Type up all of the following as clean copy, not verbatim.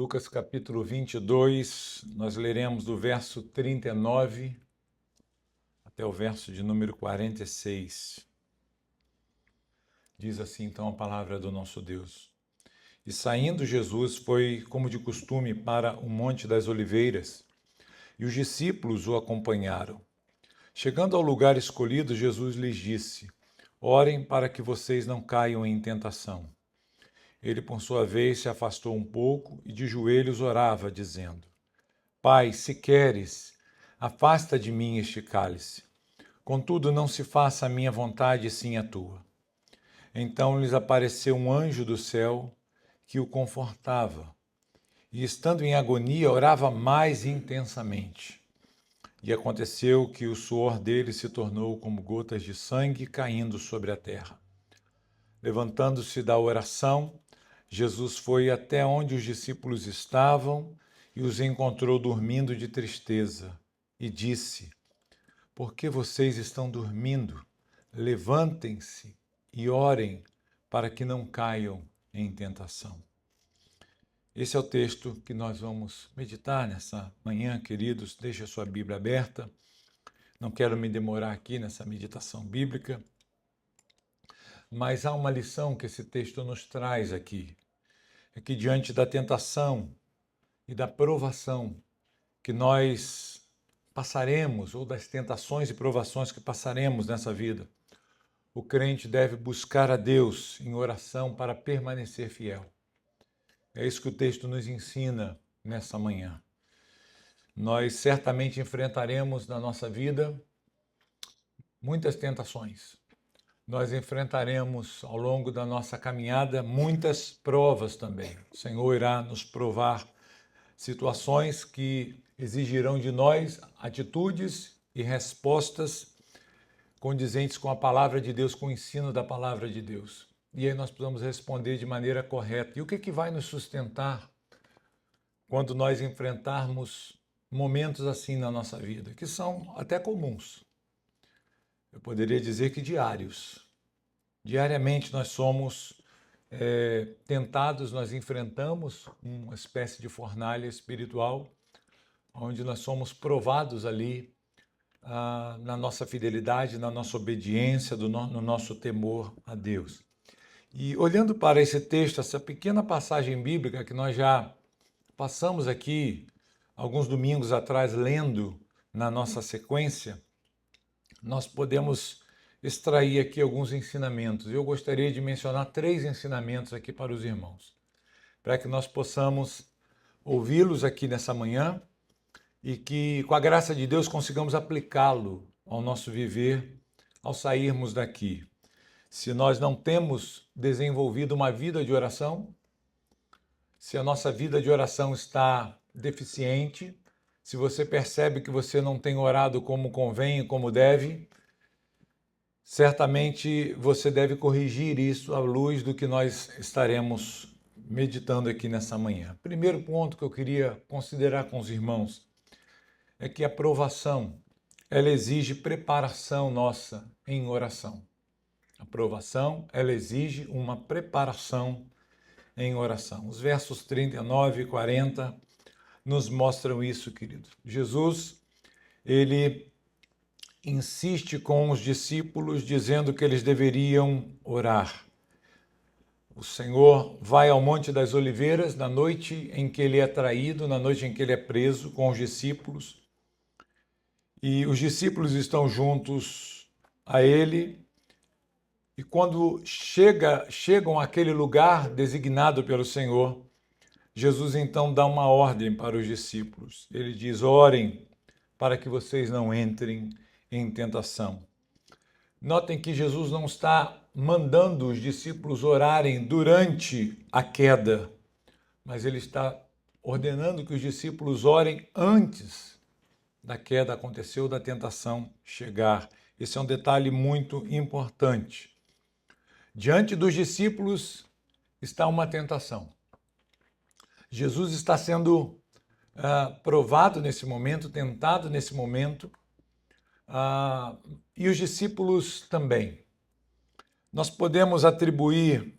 Lucas capítulo 22, nós leremos do verso 39 até o verso de número 46. Diz assim então a palavra do nosso Deus. E saindo Jesus foi, como de costume, para o Monte das Oliveiras, e os discípulos o acompanharam. Chegando ao lugar escolhido, Jesus lhes disse: Orem para que vocês não caiam em tentação. Ele, por sua vez, se afastou um pouco e de joelhos orava, dizendo: Pai, se queres, afasta de mim este cálice. Contudo, não se faça a minha vontade, sim a tua. Então lhes apareceu um anjo do céu que o confortava, e, estando em agonia, orava mais intensamente. E aconteceu que o suor dele se tornou como gotas de sangue caindo sobre a terra. Levantando-se da oração, Jesus foi até onde os discípulos estavam e os encontrou dormindo de tristeza e disse: Por que vocês estão dormindo? Levantem-se e orem para que não caiam em tentação. Esse é o texto que nós vamos meditar nessa manhã, queridos. Deixe a sua Bíblia aberta. Não quero me demorar aqui nessa meditação bíblica, mas há uma lição que esse texto nos traz aqui. É que diante da tentação e da provação que nós passaremos, ou das tentações e provações que passaremos nessa vida, o crente deve buscar a Deus em oração para permanecer fiel. É isso que o texto nos ensina nessa manhã. Nós certamente enfrentaremos na nossa vida muitas tentações. Nós enfrentaremos ao longo da nossa caminhada muitas provas também. O Senhor irá nos provar situações que exigirão de nós atitudes e respostas condizentes com a palavra de Deus, com o ensino da palavra de Deus. E aí nós precisamos responder de maneira correta. E o que vai nos sustentar quando nós enfrentarmos momentos assim na nossa vida, que são até comuns? Eu poderia dizer que diários. Diariamente nós somos tentados, nós enfrentamos uma espécie de fornalha espiritual, onde nós somos provados ali na nossa fidelidade, na nossa obediência, no nosso temor a Deus. E olhando para esse texto, essa pequena passagem bíblica que nós já passamos aqui alguns domingos atrás lendo na nossa sequência, nós podemos extrair aqui alguns ensinamentos. Eu gostaria de mencionar 3 ensinamentos aqui para os irmãos, para que nós possamos ouvi-los aqui nessa manhã e que, com a graça de Deus, consigamos aplicá-lo ao nosso viver ao sairmos daqui. Se nós não temos desenvolvido uma vida de oração, se a nossa vida de oração está deficiente, se você percebe que você não tem orado como convém e como deve, certamente você deve corrigir isso à luz do que nós estaremos meditando aqui nessa manhã. Primeiro ponto que eu queria considerar com os irmãos é que a provação, ela exige preparação nossa em oração. A provação, ela exige uma preparação em oração. Os versos 39 e 40 nos mostram isso, querido. Jesus, ele insiste com os discípulos dizendo que eles deveriam orar. O Senhor vai ao Monte das Oliveiras na noite em que ele é traído, na noite em que ele é preso com os discípulos. E os discípulos estão juntos a ele. E quando chegam àquele lugar designado pelo Senhor, Jesus então dá uma ordem para os discípulos. Ele diz: orem para que vocês não entrem em tentação. Notem que Jesus não está mandando os discípulos orarem durante a queda, mas ele está ordenando que os discípulos orem antes da queda acontecer ou da tentação chegar. Esse é um detalhe muito importante. Diante dos discípulos está uma tentação. Jesus está sendo provado nesse momento, tentado nesse momento, e os discípulos também. Nós podemos atribuir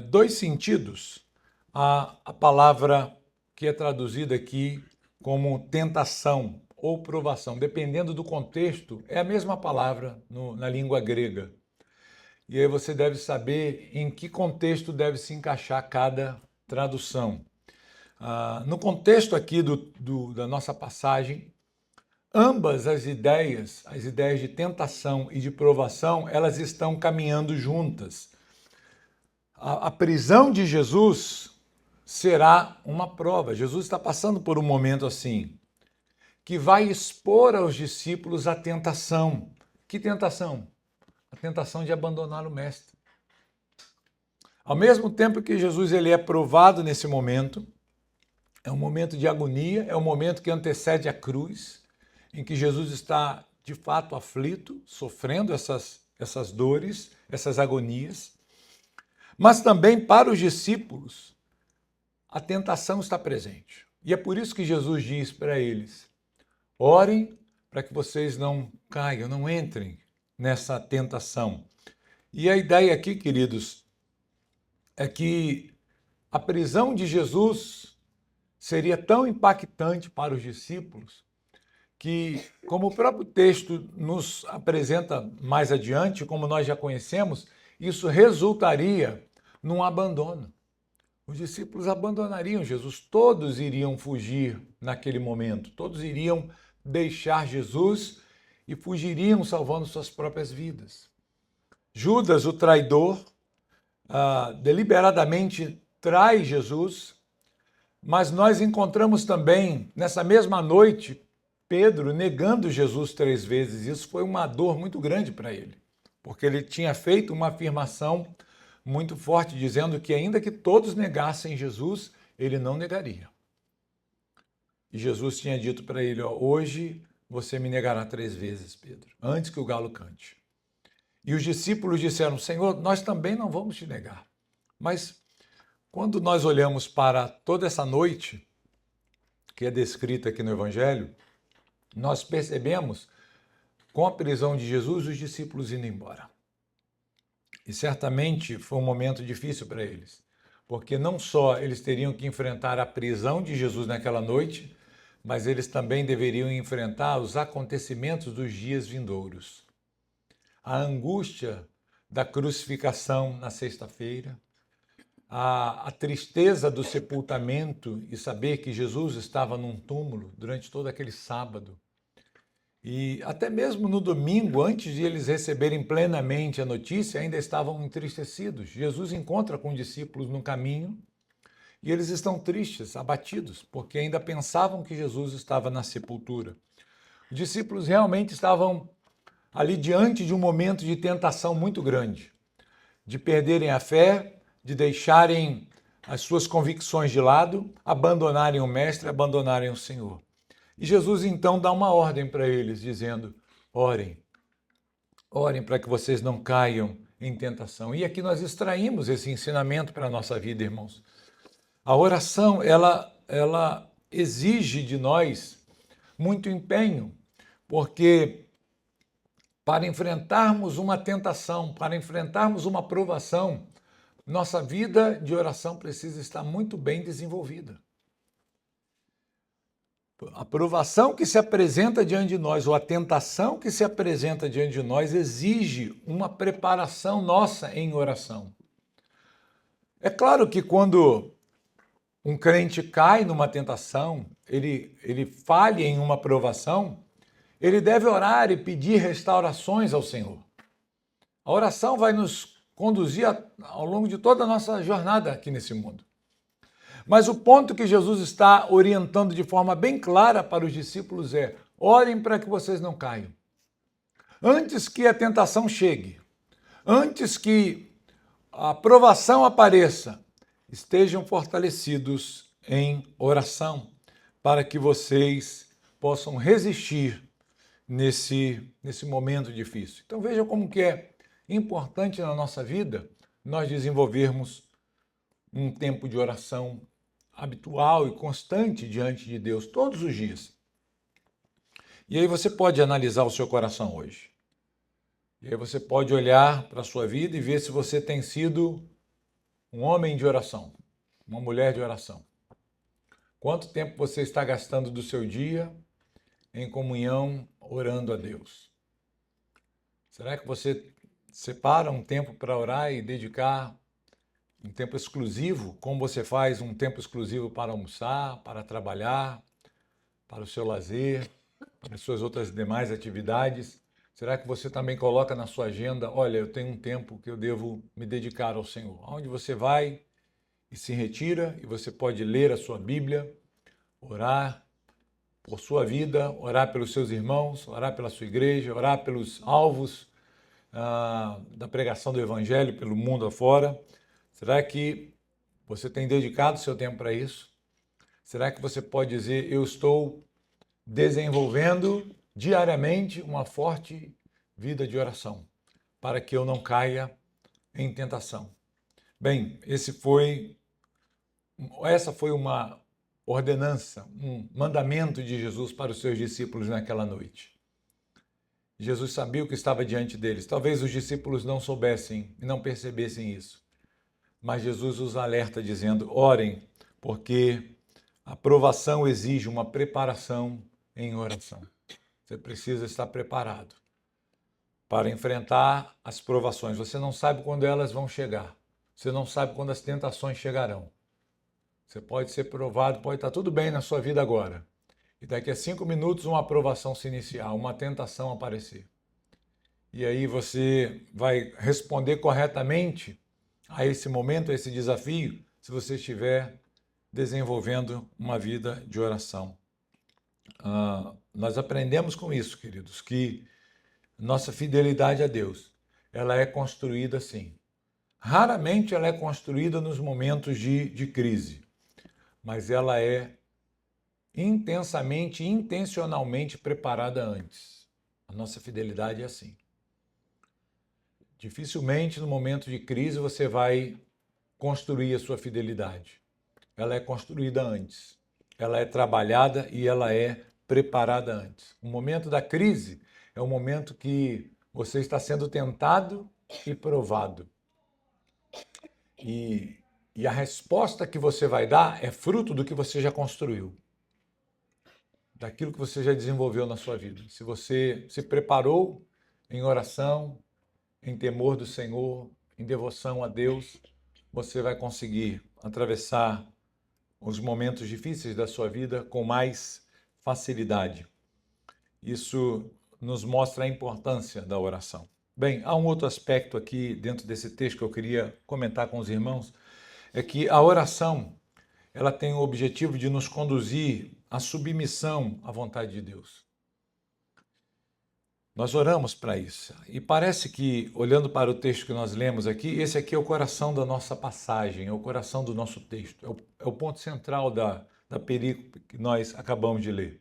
2 sentidos à palavra que é traduzida aqui como tentação ou provação. Dependendo do contexto, é a mesma palavra na língua grega. E aí você deve saber em que contexto deve se encaixar cada tradução. No contexto aqui da nossa passagem, ambas as ideias de tentação e de provação, elas estão caminhando juntas. A prisão de Jesus será uma prova. Jesus está passando por um momento assim, que vai expor aos discípulos a tentação. Que tentação? A tentação de abandonar o Mestre. Ao mesmo tempo que Jesus ele é provado nesse momento, é um momento de agonia, é um momento que antecede a cruz, em que Jesus está de fato aflito, sofrendo essas dores, essas agonias. Mas também para os discípulos, a tentação está presente. E é por isso que Jesus diz para eles: orem para que vocês não caiam, não entrem nessa tentação. E a ideia aqui, queridos, é que a prisão de Jesus seria tão impactante para os discípulos que, como o próprio texto nos apresenta mais adiante, como nós já conhecemos, isso resultaria num abandono. Os discípulos abandonariam Jesus, todos iriam fugir naquele momento, todos iriam deixar Jesus e fugiriam salvando suas próprias vidas. Judas, o traidor, deliberadamente trai Jesus, mas nós encontramos também, nessa mesma noite, Pedro negando Jesus 3 vezes. Isso foi uma dor muito grande para ele, porque ele tinha feito uma afirmação muito forte, dizendo que ainda que todos negassem Jesus, ele não negaria. E Jesus tinha dito para ele: hoje você me negará 3 vezes, Pedro, antes que o galo cante. E os discípulos disseram: Senhor, nós também não vamos te negar. Mas quando nós olhamos para toda essa noite, que é descrita aqui no Evangelho, nós percebemos, com a prisão de Jesus, os discípulos indo embora. E certamente foi um momento difícil para eles, porque não só eles teriam que enfrentar a prisão de Jesus naquela noite, mas eles também deveriam enfrentar os acontecimentos dos dias vindouros. A angústia da crucificação na sexta-feira, a tristeza do sepultamento e saber que Jesus estava num túmulo durante todo aquele sábado. E até mesmo no domingo, antes de eles receberem plenamente a notícia, ainda estavam entristecidos. Jesus encontra com os discípulos no caminho e eles estão tristes, abatidos, porque ainda pensavam que Jesus estava na sepultura. Os discípulos realmente estavam ali diante de um momento de tentação muito grande, de perderem a fé, de deixarem as suas convicções de lado, abandonarem o Mestre, abandonarem o Senhor. E Jesus então dá uma ordem para eles, dizendo: orem para que vocês não caiam em tentação. E aqui nós extraímos esse ensinamento para a nossa vida, irmãos. A oração, ela exige de nós muito empenho, porque para enfrentarmos uma tentação, para enfrentarmos uma provação, nossa vida de oração precisa estar muito bem desenvolvida. A provação que se apresenta diante de nós, ou a tentação que se apresenta diante de nós, exige uma preparação nossa em oração. É claro que quando um crente cai numa tentação, ele falha em uma provação, ele deve orar e pedir restaurações ao Senhor. A oração vai nos conduzir ao longo de toda a nossa jornada aqui nesse mundo. Mas o ponto que Jesus está orientando de forma bem clara para os discípulos é: orem para que vocês não caiam. Antes que a tentação chegue, antes que a provação apareça, estejam fortalecidos em oração, para que vocês possam resistir nesse momento difícil. Então vejam como que é importante na nossa vida nós desenvolvermos um tempo de oração habitual e constante diante de Deus todos os dias. E aí você pode analisar o seu coração hoje. E aí você pode olhar para a sua vida e ver se você tem sido um homem de oração, uma mulher de oração. Quanto tempo você está gastando do seu dia em comunhão, orando a Deus? Será que você separa um tempo para orar e dedicar um tempo exclusivo, como você faz um tempo exclusivo para almoçar, para trabalhar, para o seu lazer, para as suas outras demais atividades? Será que você também coloca na sua agenda, olha, eu tenho um tempo que eu devo me dedicar ao Senhor? Onde você vai e se retira e você pode ler a sua Bíblia, orar por sua vida, orar pelos seus irmãos, orar pela sua igreja, orar pelos alvos da pregação do Evangelho pelo mundo afora. Será que você tem dedicado seu tempo para isso? Será que você pode dizer, eu estou desenvolvendo diariamente uma forte vida de oração, para que eu não caia em tentação? Bem, essa foi uma ordenança, um mandamento de Jesus para os seus discípulos naquela noite. Jesus sabia o que estava diante deles. Talvez os discípulos não soubessem e não percebessem isso. Mas Jesus os alerta dizendo, orem, porque a provação exige uma preparação em oração. Você precisa estar preparado para enfrentar as provações. Você não sabe quando elas vão chegar. Você não sabe quando as tentações chegarão. Você pode ser provado, pode estar tudo bem na sua vida agora. E daqui a 5 minutos uma aprovação se iniciar, uma tentação aparecer. E aí você vai responder corretamente a esse momento, a esse desafio, se você estiver desenvolvendo uma vida de oração. Nós aprendemos com isso, queridos, que nossa fidelidade a Deus, ela é construída assim. Raramente ela é construída nos momentos de crise, mas ela é intensamente, intencionalmente preparada antes. A nossa fidelidade é assim. Dificilmente no momento de crise você vai construir a sua fidelidade. Ela é construída antes. Ela é trabalhada e ela é preparada antes. O momento da crise é o momento que você está sendo tentado e provado. E a resposta que você vai dar é fruto do que você já construiu, daquilo que você já desenvolveu na sua vida. Se você se preparou em oração, em temor do Senhor, em devoção a Deus, você vai conseguir atravessar os momentos difíceis da sua vida com mais facilidade. Isso nos mostra a importância da oração. Bem, há um outro aspecto aqui dentro desse texto que eu queria comentar com os irmãos, é que a oração, ela tem o objetivo de nos conduzir à submissão à vontade de Deus. Nós oramos para isso. E parece que, olhando para o texto que nós lemos aqui, esse aqui é o coração da nossa passagem, é o coração do nosso texto, é o ponto central da perícope que nós acabamos de ler.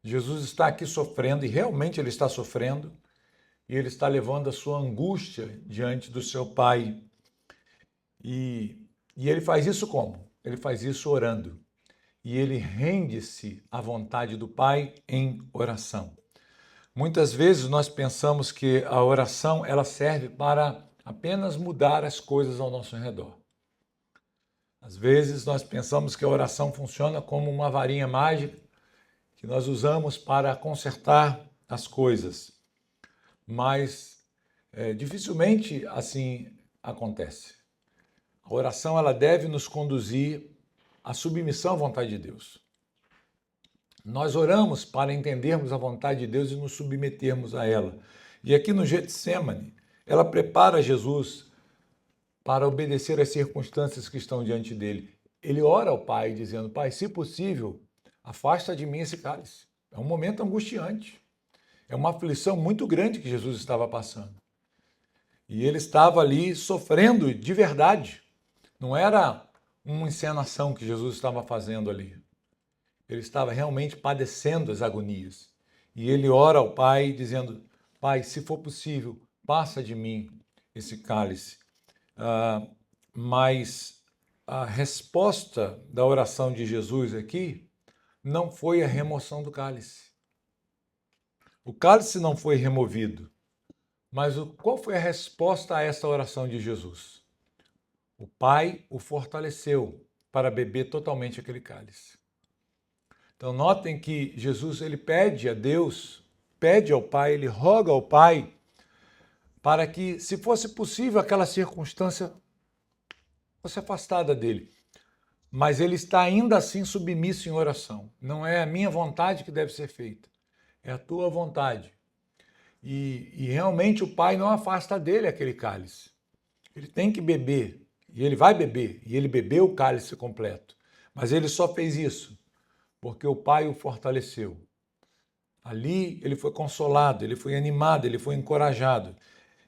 Jesus está aqui sofrendo, e realmente ele está sofrendo, e ele está levando a sua angústia diante do seu Pai. E ele faz isso como? Ele faz isso orando. E ele rende-se à vontade do Pai em oração. Muitas vezes nós pensamos que a oração ela serve para apenas mudar as coisas ao nosso redor. Às vezes nós pensamos que a oração funciona como uma varinha mágica que nós usamos para consertar as coisas. Mas dificilmente assim acontece. A oração ela deve nos conduzir à submissão à vontade de Deus. Nós oramos para entendermos a vontade de Deus e nos submetermos a ela. E aqui no Getsêmani, ela prepara Jesus para obedecer às circunstâncias que estão diante dele. Ele ora ao Pai, dizendo, Pai, se possível, afasta de mim esse cálice. É um momento angustiante. É uma aflição muito grande que Jesus estava passando. E ele estava ali sofrendo de verdade. Não era uma encenação que Jesus estava fazendo ali. Ele estava realmente padecendo as agonias. E ele ora ao Pai, dizendo, Pai, se for possível, passa de mim esse cálice. Mas a resposta da oração de Jesus aqui não foi a remoção do cálice. O cálice não foi removido. Mas qual foi a resposta a essa oração de Jesus? O Pai o fortaleceu para beber totalmente aquele cálice. Então notem que Jesus ele pede a Deus, pede ao Pai, ele roga ao Pai para que, se fosse possível, aquela circunstância fosse afastada dele. Mas ele está ainda assim submisso em oração. Não é a minha vontade que deve ser feita, é a tua vontade. E realmente o Pai não afasta dele aquele cálice. Ele tem que beber, e ele vai beber, e ele bebeu o cálice completo. Mas ele só fez isso porque o Pai o fortaleceu. Ali ele foi consolado, ele foi animado, ele foi encorajado.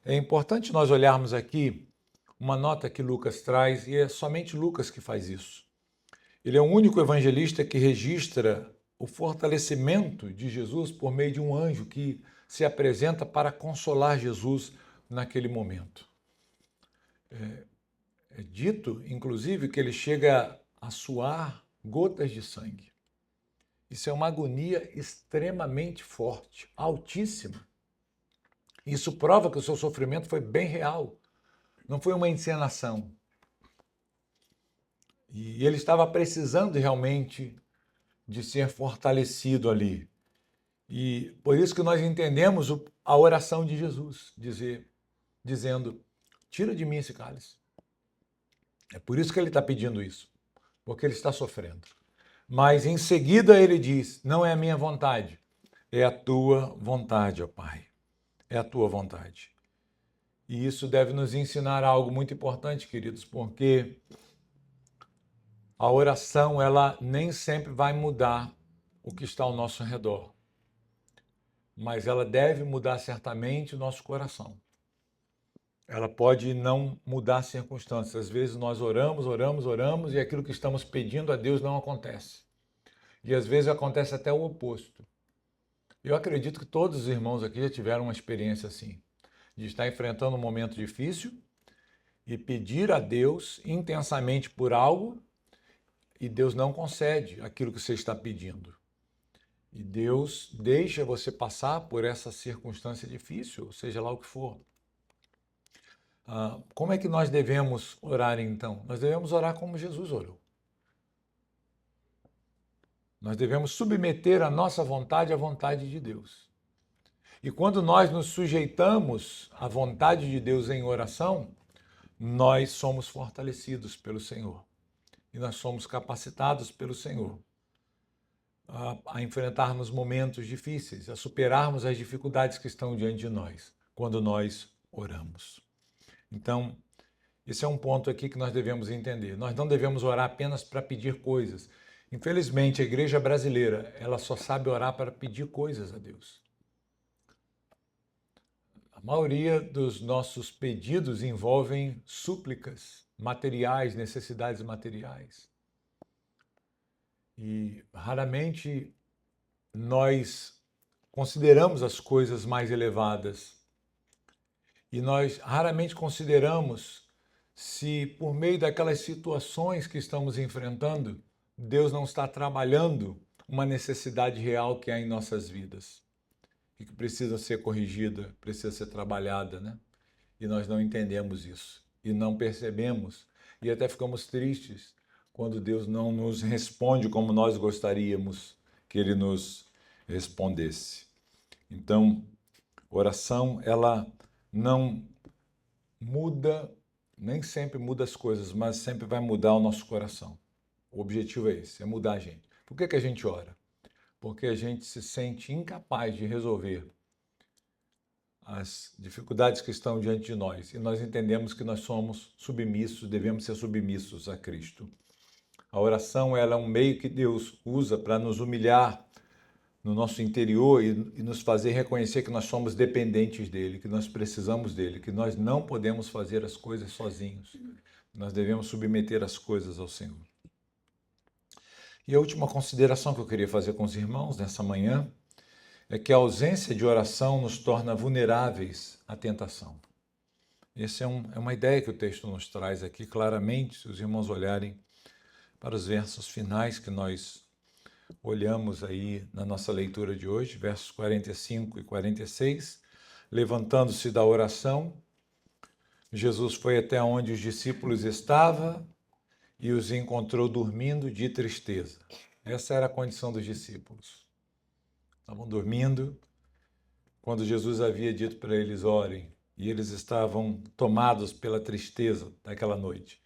É importante nós olharmos aqui uma nota que Lucas traz, e é somente Lucas que faz isso. Ele é o único evangelista que registra o fortalecimento de Jesus por meio de um anjo que se apresenta para consolar Jesus naquele momento. É dito, inclusive, que ele chega a suar gotas de sangue. Isso é uma agonia extremamente forte, altíssima. Isso prova que o seu sofrimento foi bem real, não foi uma encenação. E ele estava precisando realmente de ser fortalecido ali. E por isso que nós entendemos a oração de Jesus, dizendo, tira de mim esse cálice. É por isso que ele está pedindo isso, porque ele está sofrendo. Mas em seguida ele diz, não é a minha vontade, é a tua vontade, ó Pai. É a tua vontade. E isso deve nos ensinar algo muito importante, queridos, porque a oração, ela nem sempre vai mudar o que está ao nosso redor, mas ela deve mudar certamente o nosso coração. Ela pode não mudar as circunstâncias. Às vezes nós oramos e aquilo que estamos pedindo a Deus não acontece. E às vezes acontece até o oposto. Eu acredito que todos os irmãos aqui já tiveram uma experiência assim, de estar enfrentando um momento difícil e pedir a Deus intensamente por algo e Deus não concede aquilo que você está pedindo. E Deus deixa você passar por essa circunstância difícil, seja lá o que for. Como é que nós devemos orar então? Nós devemos orar como Jesus orou. Nós devemos submeter a nossa vontade à vontade de Deus. E quando nós nos sujeitamos à vontade de Deus em oração, nós somos fortalecidos pelo Senhor. E nós somos capacitados pelo Senhor a enfrentarmos momentos difíceis, a superarmos as dificuldades que estão diante de nós, quando nós oramos. Então, esse é um ponto aqui que nós devemos entender. Nós não devemos orar apenas para pedir coisas. Infelizmente, a igreja brasileira, ela só sabe orar para pedir coisas a Deus. A maioria dos nossos pedidos envolvem súplicas materiais, necessidades materiais. E raramente nós consideramos as coisas mais elevadas. E nós raramente consideramos se, por meio daquelas situações que estamos enfrentando, Deus não está trabalhando uma necessidade real que há em nossas vidas e que precisa ser corrigida, precisa ser trabalhada, né? E nós não entendemos isso e não percebemos e até ficamos tristes quando Deus não nos responde como nós gostaríamos que Ele nos respondesse. Então, oração, ela não muda, nem sempre muda as coisas, mas sempre vai mudar o nosso coração. O objetivo é esse, é mudar a gente. Por que a gente ora? Porque a gente se sente incapaz de resolver as dificuldades que estão diante de nós. E nós entendemos que nós somos submissos, devemos ser submissos a Cristo. A oração, ela é um meio que Deus usa para nos humilhar no nosso interior e nos fazer reconhecer que nós somos dependentes dele, que nós precisamos dele, que nós não podemos fazer as coisas sozinhos. Nós devemos submeter as coisas ao Senhor. E a última consideração que eu queria fazer com os irmãos nessa manhã é que a ausência de oração nos torna vulneráveis à tentação. Essa é uma ideia que o texto nos traz aqui claramente, se os irmãos olharem para os versos finais que nós olhamos aí na nossa leitura de hoje, versos 45 e 46. Levantando-se da oração, Jesus foi até onde os discípulos estavam e os encontrou dormindo de tristeza. Essa era a condição dos discípulos. Estavam dormindo, quando Jesus havia dito para eles orem, e eles estavam tomados pela tristeza daquela noite.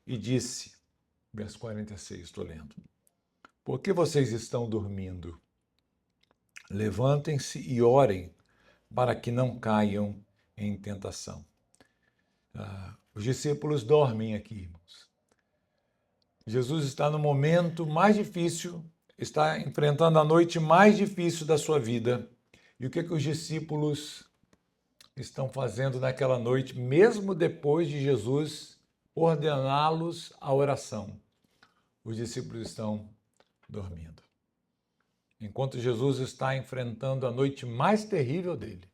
E disse, verso 46, estou lendo, por que vocês estão dormindo? Levantem-se e orem, para que não caiam em tentação. Os discípulos dormem aqui, irmãos. Jesus está no momento mais difícil, está enfrentando a noite mais difícil da sua vida. E o que os discípulos estão fazendo naquela noite, mesmo depois de Jesus ordená-los à oração? Os discípulos estão dormindo. Enquanto Jesus está enfrentando a noite mais terrível dele,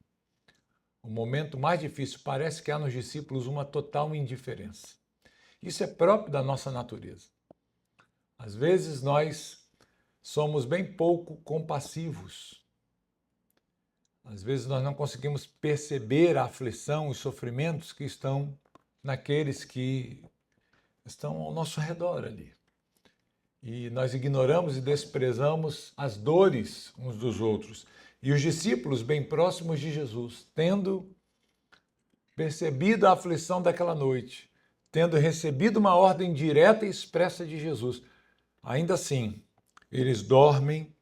o momento mais difícil, parece que há nos discípulos uma total indiferença. Isso é próprio da nossa natureza. Às vezes nós somos bem pouco compassivos. Às vezes nós não conseguimos perceber a aflição, os sofrimentos que estão naqueles que estão ao nosso redor ali. E nós ignoramos e desprezamos as dores uns dos outros. E os discípulos bem próximos de Jesus, tendo percebido a aflição daquela noite, tendo recebido uma ordem direta e expressa de Jesus, ainda assim, eles dormem.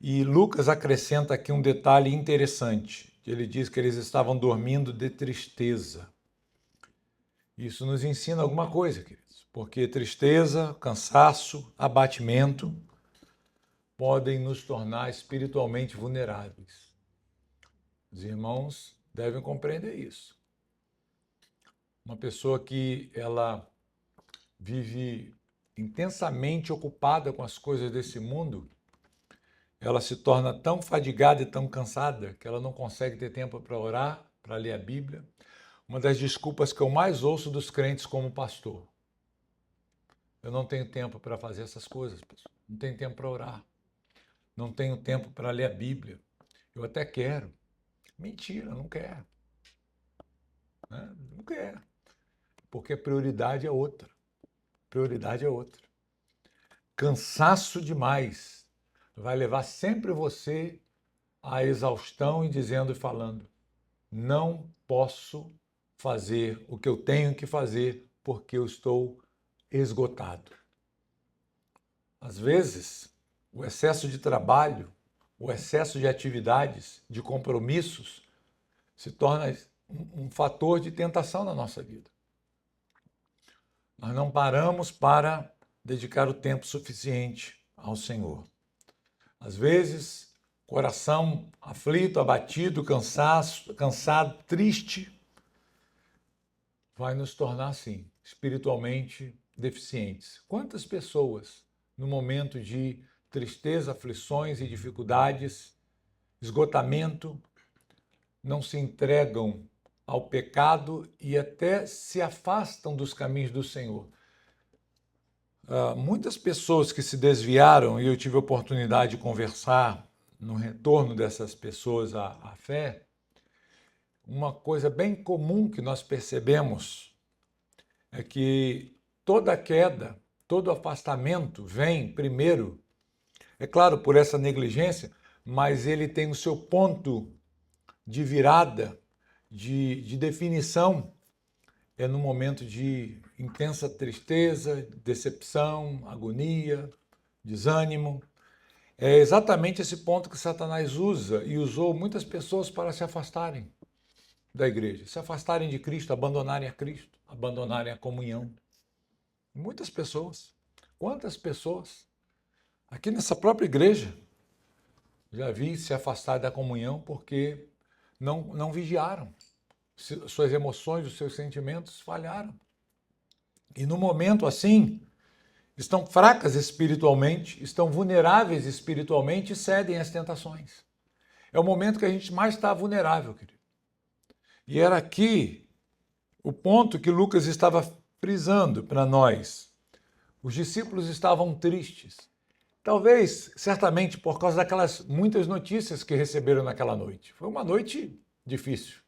E Lucas acrescenta aqui um detalhe interessante. Ele diz que eles estavam dormindo de tristeza. Isso nos ensina alguma coisa, queridos. Porque tristeza, cansaço, abatimento podem nos tornar espiritualmente vulneráveis. Os irmãos devem compreender isso. Uma pessoa que ela vive intensamente ocupada com as coisas desse mundo, ela se torna tão fadigada e tão cansada que ela não consegue ter tempo para orar, para ler a Bíblia. Uma das desculpas que eu mais ouço dos crentes como pastor. Eu não tenho tempo para fazer essas coisas, pessoal. Não tenho tempo para orar. Não tenho tempo para ler a Bíblia. Eu até quero. Mentira, não quer. Não quer. Porque a prioridade é outra. Prioridade é outra. Cansaço demais vai levar sempre você à exaustão e dizendo e falando, não posso fazer o que eu tenho que fazer porque eu estou esgotado. Às vezes, o excesso de trabalho, o excesso de atividades, de compromissos, se torna um fator de tentação na nossa vida. Nós não paramos para dedicar o tempo suficiente ao Senhor. Às vezes, coração aflito, abatido, cansado, triste, vai nos tornar, assim, espiritualmente deficientes. Quantas pessoas, no momento de tristeza, aflições e dificuldades, esgotamento, não se entregam ao pecado e até se afastam dos caminhos do Senhor? Muitas pessoas que se desviaram, e eu tive a oportunidade de conversar no retorno dessas pessoas à fé, uma coisa bem comum que nós percebemos é que toda queda, todo afastamento vem primeiro, é claro, por essa negligência, mas ele tem o seu ponto de virada, de definição, é no momento de intensa tristeza, decepção, agonia, desânimo. É exatamente esse ponto que Satanás usa e usou muitas pessoas para se afastarem da igreja, se afastarem de Cristo, abandonarem a Cristo, abandonarem a comunhão. Muitas pessoas. Quantas pessoas? Aqui nessa própria igreja, já vi se afastar da comunhão porque não vigiaram. Suas emoções, os seus sentimentos falharam. E no momento assim, estão fracas espiritualmente, estão vulneráveis espiritualmente e cedem às tentações. É o momento que a gente mais está vulnerável, querido. E era aqui o ponto que Lucas estava frisando para nós. Os discípulos estavam tristes. Talvez, certamente, por causa daquelas muitas notícias que receberam naquela noite. Foi uma noite difícil.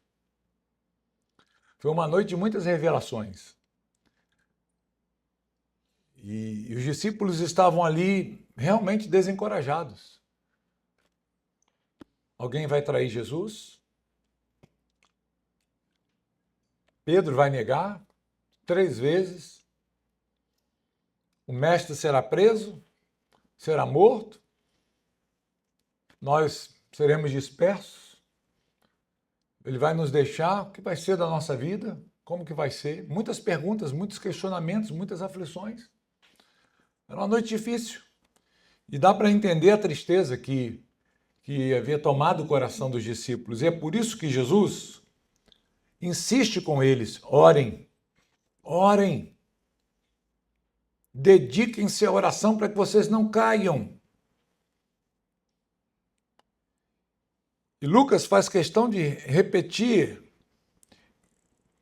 Foi uma noite de muitas revelações. E os discípulos estavam ali realmente desencorajados. Alguém vai trair Jesus? Pedro vai negar 3 vezes? O mestre será preso? Será morto? Nós seremos dispersos? Ele vai nos deixar? O que vai ser da nossa vida? Como que vai ser? Muitas perguntas, muitos questionamentos, muitas aflições. Era uma noite difícil. E dá para entender a tristeza que havia tomado o coração dos discípulos. E é por isso que Jesus insiste com eles: orem, orem. Dediquem-se à oração para que vocês não caiam. E Lucas faz questão de repetir.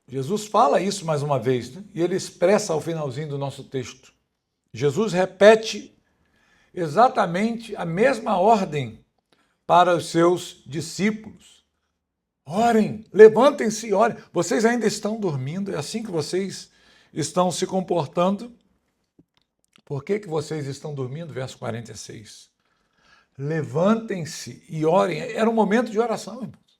Jesus fala isso mais uma vez, né? E ele expressa ao finalzinho do nosso texto. Jesus repete exatamente a mesma ordem para os seus discípulos. Orem, levantem-se e orem. Vocês ainda estão dormindo, é assim que vocês estão se comportando. Por que vocês estão dormindo? Verso 46. Levantem-se e orem. Era um momento de oração, irmãos.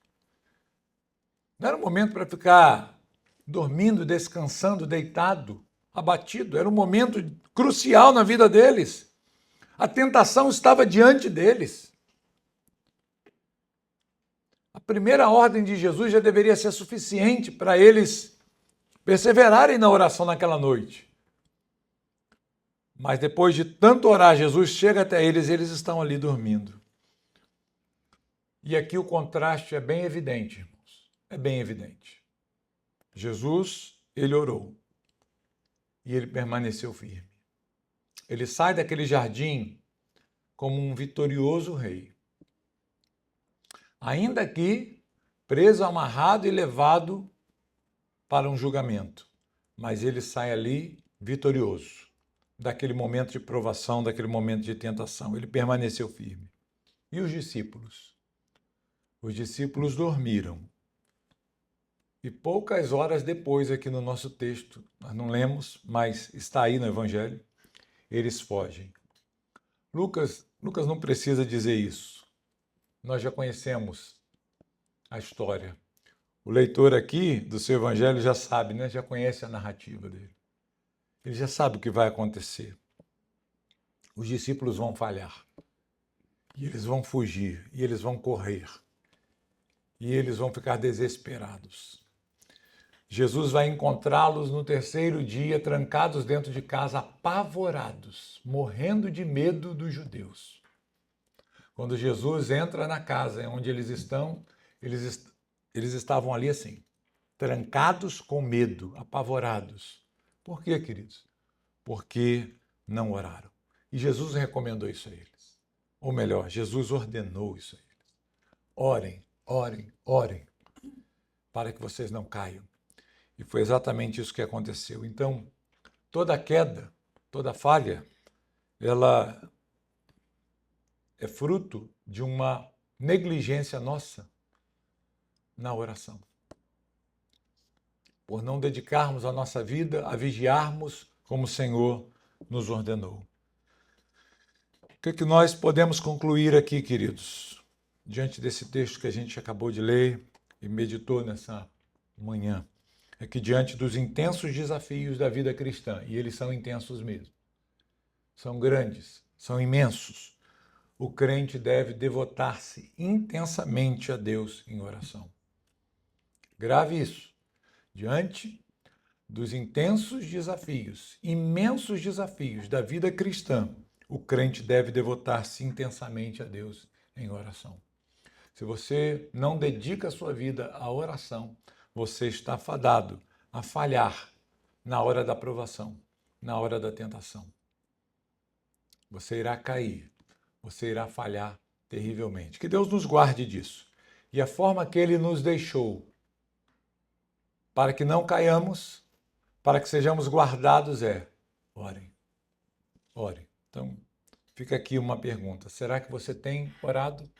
Não era um momento para ficar dormindo, descansando, deitado, abatido. Era um momento crucial na vida deles. A tentação estava diante deles. A primeira ordem de Jesus já deveria ser suficiente para eles perseverarem na oração naquela noite. Mas depois de tanto orar, Jesus chega até eles e eles estão ali dormindo. E aqui o contraste é bem evidente, irmãos. É bem evidente. Jesus, ele orou. E ele permaneceu firme. Ele sai daquele jardim como um vitorioso rei. Ainda que preso, amarrado e levado para um julgamento. Mas ele sai ali vitorioso. Daquele momento de provação, daquele momento de tentação. Ele permaneceu firme. E os discípulos? Os discípulos dormiram. E poucas horas depois, aqui no nosso texto, nós não lemos, mas está aí no Evangelho, eles fogem. Lucas não precisa dizer isso. Nós já conhecemos a história. O leitor aqui do seu Evangelho já sabe, né? Já conhece a narrativa dele. Ele já sabe o que vai acontecer. Os discípulos vão falhar. E eles vão fugir. E eles vão correr. E eles vão ficar desesperados. Jesus vai encontrá-los no 3º dia, trancados dentro de casa, apavorados, morrendo de medo dos judeus. Quando Jesus entra na casa onde eles estão, eles estavam ali assim, trancados com medo, apavorados. Por quê, queridos? Porque não oraram. E Jesus recomendou isso a eles. Ou melhor, Jesus ordenou isso a eles. Orem, orem, orem, para que vocês não caiam. E foi exatamente isso que aconteceu. Então, toda queda, toda falha, ela é fruto de uma negligência nossa na oração. Por não dedicarmos a nossa vida a vigiarmos como o Senhor nos ordenou. O que nós podemos concluir aqui, queridos, diante desse texto que a gente acabou de ler e meditou nessa manhã? É que diante dos intensos desafios da vida cristã, e eles são intensos mesmo, são grandes, são imensos, o crente deve devotar-se intensamente a Deus em oração. Grave isso. Diante dos intensos desafios, imensos desafios da vida cristã, o crente deve devotar-se intensamente a Deus em oração. Se você não dedica a sua vida à oração, você está fadado a falhar na hora da provação, na hora da tentação. Você irá cair, você irá falhar terrivelmente. Que Deus nos guarde disso. E a forma que Ele nos deixou para que não caiamos, para que sejamos guardados é: orem, orem. Então, fica aqui uma pergunta. Será que você tem orado?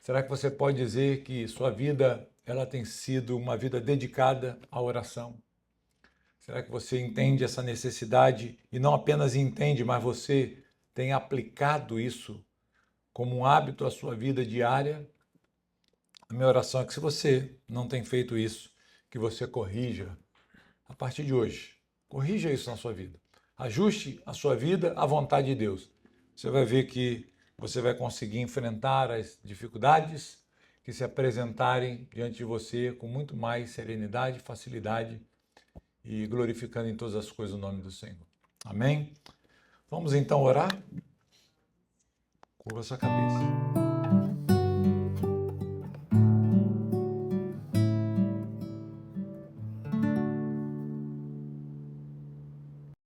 Será que você pode dizer que sua vida ela tem sido uma vida dedicada à oração? Será que você entende essa necessidade e não apenas entende, mas você tem aplicado isso como um hábito à sua vida diária. A minha oração é que, se você não tem feito isso, que você corrija a partir de hoje. Corrija isso na sua vida. Ajuste a sua vida à vontade de Deus. Você vai ver que você vai conseguir enfrentar as dificuldades que se apresentarem diante de você com muito mais serenidade, facilidade e glorificando em todas as coisas o nome do Senhor. Amém? Vamos então orar? Curva a sua cabeça.